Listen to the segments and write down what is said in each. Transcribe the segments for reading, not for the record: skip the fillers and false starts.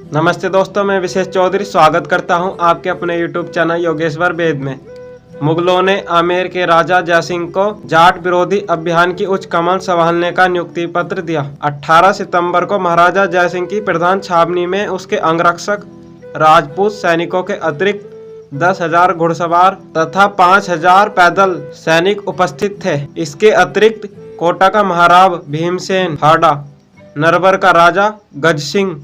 नमस्ते दोस्तों, मैं विशेष चौधरी स्वागत करता हूं आपके अपने YouTube चैनल योगेश्वर वेद में। मुगलों ने आमेर के राजा जयसिंह को जाट विरोधी अभियान की उच्च कमान संभालने का नियुक्ति पत्र दिया। 18 सितंबर को महाराजा जयसिंह की प्रधान छावनी में उसके अंगरक्षक राजपूत सैनिकों के अतिरिक्त 10,000 घुड़सवार तथा 5,000 पैदल सैनिक उपस्थित थे। इसके अतिरिक्त कोटा का महाराव भीमसेन हाडा, नरवर का राजा गज सिंह,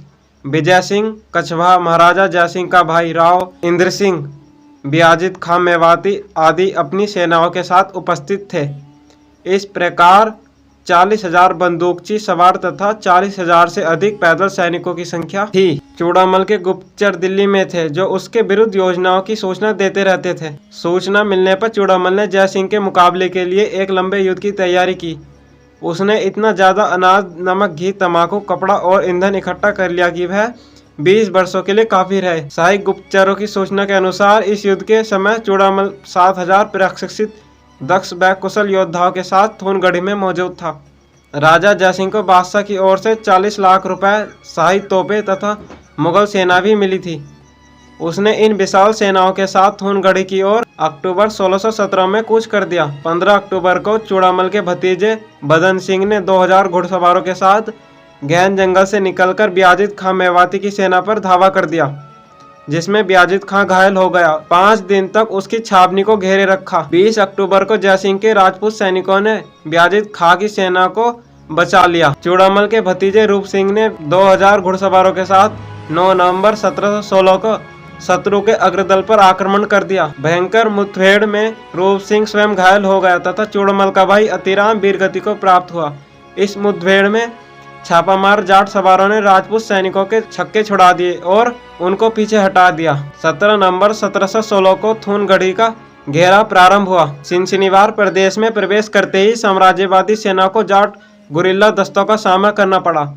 विजय सिंह कछवाहा, महाराजा जयसिंह का भाई राव इंद्र सिंह, बियाजित खां मेवाती आदि अपनी सेनाओं के साथ उपस्थित थे। इस प्रकार 40,000 बंदूकची सवार तथा 40,000 से अधिक पैदल सैनिकों की संख्या थी। चूड़ामल के गुप्तचर दिल्ली में थे, जो उसके विरुद्ध योजनाओं की सूचना देते रहते थे। सूचना मिलने पर चूड़ामल ने जयसिंह के मुकाबले के लिए एक लंबे युद्ध की तैयारी की। उसने इतना ज्यादा अनाज, नमक, घी, तंबाकू, कपड़ा और ईंधन इकट्ठा कर लिया कि वह 20 वर्षों के लिए काफी रहे। शाही गुप्तचरों की सूचना के अनुसार इस युद्ध के समय चूड़ामल 7,000 प्रशिक्षित दक्ष व कुशल योद्धाओं के साथ थूनगढ़ी में मौजूद था। राजा जयसिंह को बादशाह की ओर से 40 लाख रुपए, शाही तोपें तथा मुगल सेना भी मिली थी। उसने इन विशाल सेनाओं के साथ थूनगढ़ी की ओर अक्टूबर 1617 में कूच कर दिया। 15 अक्टूबर को चूड़ामल के भतीजे बदन सिंह ने 2,000 घुड़सवारों के साथ गहन जंगल से निकलकर बियाजित खां मेवाती की सेना पर धावा कर दिया, जिसमें बियाजित खां घायल हो गया। 5 दिन तक उसकी छावनी को घेरे रखा। 20 अक्टूबर को जयसिंह के राजपूत सैनिकों ने बियाजित खां की सेना को बचा लिया। चूड़ामल के भतीजे रूप सिंह ने 2,000 घुड़सवारों के साथ 9 नवंबर 1716 को शत्रु के अग्रदल पर आक्रमण कर दिया। भयंकर मुठभेड़ में रूप सिंह स्वयं घायल हो गया तथा चूड़ामल का भाई अतिराम वीरगति को प्राप्त हुआ। इस मुठभेड़ में छापामार जाट सवारों ने राजपूत सैनिकों के छक्के छुड़ा दिए और उनको पीछे हटा दिया। 17 नवंबर 1716 को थूनगढ़ी का घेरा प्रारंभ हुआ। सिंसिनीवार प्रदेश में प्रवेश करते ही साम्राज्यवादी सेना को जाट गुरिल्ला दस्तों का सामना करना पड़ा।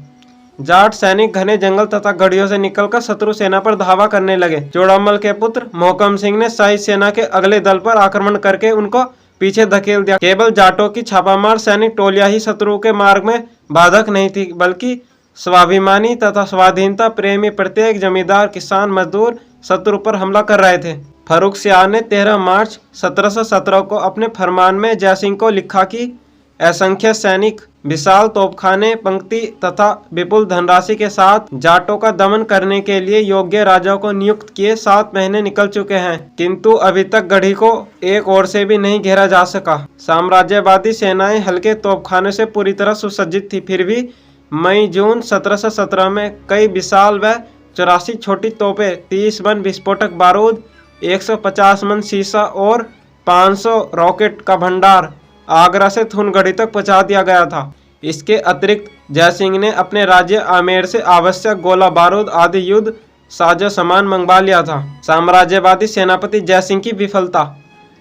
जाट सैनिक घने जंगल तथा गढ़ियों से निकलकर शत्रु सेना पर धावा करने लगे। चूड़ामल के पुत्र मोहकम सिंह ने शाही सेना के अगले दल पर आक्रमण करके उनको पीछे धकेल दिया। केवल जाटों की छापामार सैनिक टोलियां ही शत्रु के मार्ग में बाधक नहीं थी, बल्कि स्वाभिमानी तथा स्वाधीनता प्रेमी प्रत्येक जमींदार, किसान, मजदूर शत्रु पर हमला कर रहे थे। फर्रुख सियार ने 13 मार्च 1717 को अपने फरमान में जयसिंह को लिखा कि असंख्य सैनिक, विशाल तोपखाने, पंक्ति तथा विपुल धनराशि के साथ जाटों का दमन करने के लिए योग्य राजाओं को नियुक्त किए 7 महीने निकल चुके हैं, किंतु अभी तक गढ़ी को एक ओर से भी नहीं घेरा जा सका। साम्राज्यवादी सेनाएं हल्के तोपखाने से पूरी तरह सुसज्जित थी, फिर भी मई जून 1717 में कई विशाल व 84 छोटी तोपें, 30 मन विस्फोटक बारूद, 150 मन सीसा और 500 रॉकेट का भंडार आगरा से थूनगढ़ी तक पहुंचा दिया गया था। इसके अतिरिक्त जयसिंह ने अपने राज्य आमेर से आवश्यक गोला बारूद आदि युद्ध साजो सामान मंगवा लिया था। साम्राज्यवादी सेनापति जयसिंह की विफलता।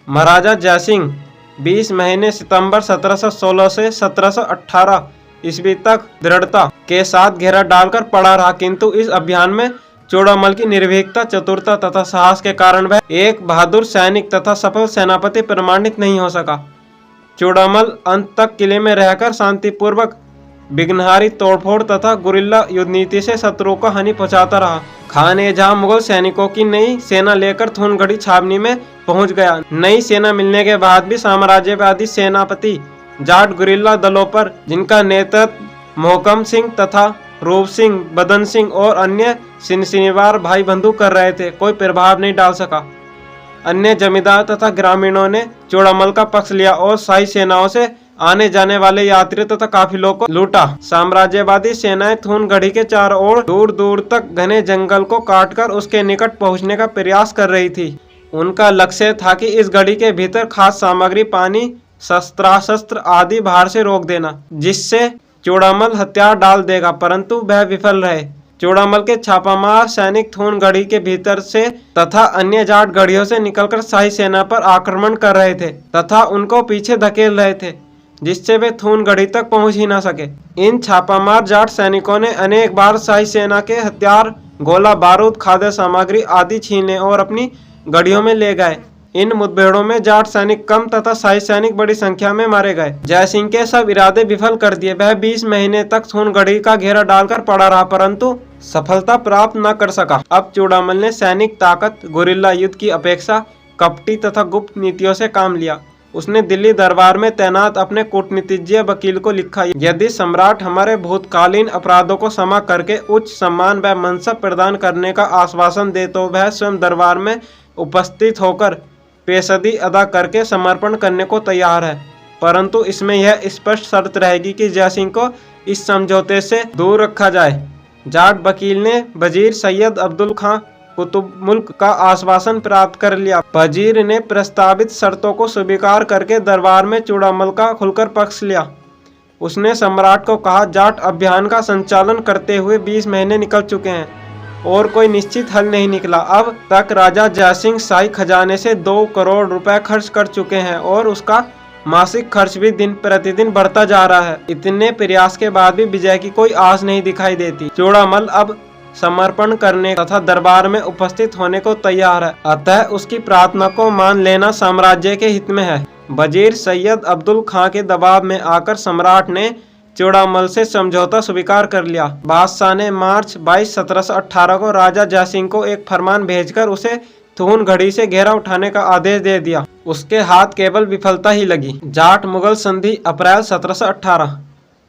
महाराजा जयसिंह 20 महीने सितंबर 1716 से 1718 ईस्वी तक दृढ़ता के साथ घेरा डालकर पड़ा रहा, किंतु इस अभियान में चूड़ामल की निर्भीकता, चतुरता तथा साहस के कारण वह एक बहादुर सैनिक तथा सफल सेनापति प्रमाणित नहीं हो सका। चूड़ामल अंत तक किले में रहकर शांतिपूर्वक विघ्नहारी तोड़फोड़ तथा गुरिल्ला युद्ध नीति से शत्रुओं को हानि पहुंचाता रहा। खान ए जहां मुगल सैनिकों की नई सेना लेकर थूनगढ़ी छावनी में पहुंच गया। नई सेना मिलने के बाद भी साम्राज्यवादी सेनापति जाट गुरिल्ला दलों पर, जिनका नेतृत्व मोहकम सिंह तथा रूप सिंह, बदन सिंह और अन्य सिंसिनीवार भाई बंधु कर रहे थे, कोई प्रभाव नहीं डाल सका। अन्य जमींदार तथा ग्रामीणों ने चूड़ामल का पक्ष लिया और शाही सेनाओं से आने जाने वाले यात्रियों तथा काफिलों को लूटा। साम्राज्यवादी सेनाएं थूनगढ़ी के चारों ओर दूर दूर तक घने जंगल को काटकर उसके निकट पहुंचने का प्रयास कर रही थी। उनका लक्ष्य था कि इस गढ़ी के भीतर खाद्य सामग्री, पानी, शस्त्रास्त्र आदि बाहर से रोक देना, जिससे चूड़ामल हथियार डाल देगा, परंतु वह विफल रहे। चूड़ामल के छापामार सैनिक थूनगढ़ी के भीतर से तथा अन्य जाट गढ़ियों से निकलकर शाही सेना पर आक्रमण कर रहे थे तथा उनको पीछे धकेल रहे थे, जिससे वे थूनगढ़ी तक पहुंच ही न सके। इन छापामार जाट सैनिकों ने अनेक बार शाही सेना के हथियार, गोला बारूद, खाद्य सामग्री आदि छीने और अपनी गढ़ियों में ले गए। इन मुठभेड़ों में जाट सैनिक कम तथा शाही सैनिक बड़ी संख्या में मारे गए। जयसिंह के सब इरादे विफल कर दिए। वह 20 महीने तक थूनगढ़ी का घेरा डालकर पड़ा रहा, परंतु सफलता प्राप्त न कर सका। अब चूड़ामल ने सैनिक ताकत, गुरिल्ला युद्ध की अपेक्षा कपटी तथा गुप्त नीतियों से काम लिया। उसने दिल्ली दरबार में तैनात अपने कूटनीतिज्ञ वकील को लिखा, यदि सम्राट हमारे भूतकालीन अपराधों को क्षमा करके उच्च सम्मान व मनसब प्रदान करने का आश्वासन दे तो वह स्वयं दरबार में उपस्थित होकर पेशगी अदा करके समर्पण करने को तैयार है, परंतु इसमें यह स्पष्ट शर्त रहेगी कि जयसिंह को इस समझौते से दूर रखा जाए। जाट वकील ने वजीर सैयद अब्दुल खां कुतुब मुल्क का आश्वासन प्राप्त कर लिया। वजीर ने प्रस्तावित शर्तों को स्वीकार करके दरबार में चूड़ामल का खुलकर पक्ष लिया। उसने सम्राट को कहा, जाट अभियान का संचालन करते हुए 20 महीने निकल चुके हैं और कोई निश्चित हल नहीं निकला। अब तक राजा जयसिंह शाही खजाने से 2 करोड़ रुपए खर्च कर चुके हैं और उसका मासिक खर्च भी दिन प्रतिदिन बढ़ता जा रहा है। इतने प्रयास के बाद भी विजय की कोई आस नहीं दिखाई देती। चूड़ामल अब समर्पण करने तथा दरबार में उपस्थित होने को तैयार है, अतः उसकी प्रार्थना को मान लेना साम्राज्य के हित में है। वजीर सैयद अब्दुल खां के दबाव में आकर सम्राट ने चूड़ामल से समझौता स्वीकार कर लिया। बादशाह ने मार्च 22, 1718 को राजा जयसिंह को एक फरमान भेजकर उसे थून घड़ी से घेरा उठाने का आदेश दे दिया। उसके हाथ केवल विफलता ही लगी। जाट मुगल संधि अप्रैल 1718।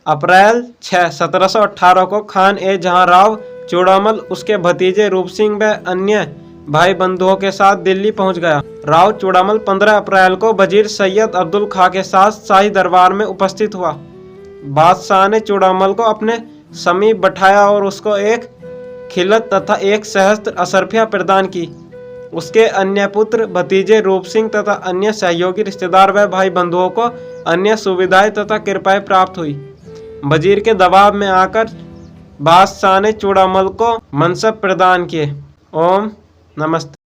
अप्रैल 6, 1718 को खान ए जहां राव चूड़ामल उसके भतीजे रूप सिंह व अन्य भाई बंधुओं के साथ दिल्ली पहुंच गया। राव चूड़ामल 15 अप्रैल को वजीर सैयद अब्दुल खां के साथ शाही दरबार में उपस्थित हुआ। बादशाह ने चूड़ामल को अपने समीप बैठाया और उसको एक खिलत तथा एक सहस्त्र असरफियां प्रदान की। उसके अन्य पुत्र भतीजे रूप सिंह तथा अन्य सहयोगी रिश्तेदार व भाई बंधुओं को अन्य सुविधाएं तथा कृपाएं प्राप्त हुई। वजीर के दबाव में आकर बादशाह ने चूड़ामल को मनसब प्रदान किए। ओम नमस्ते।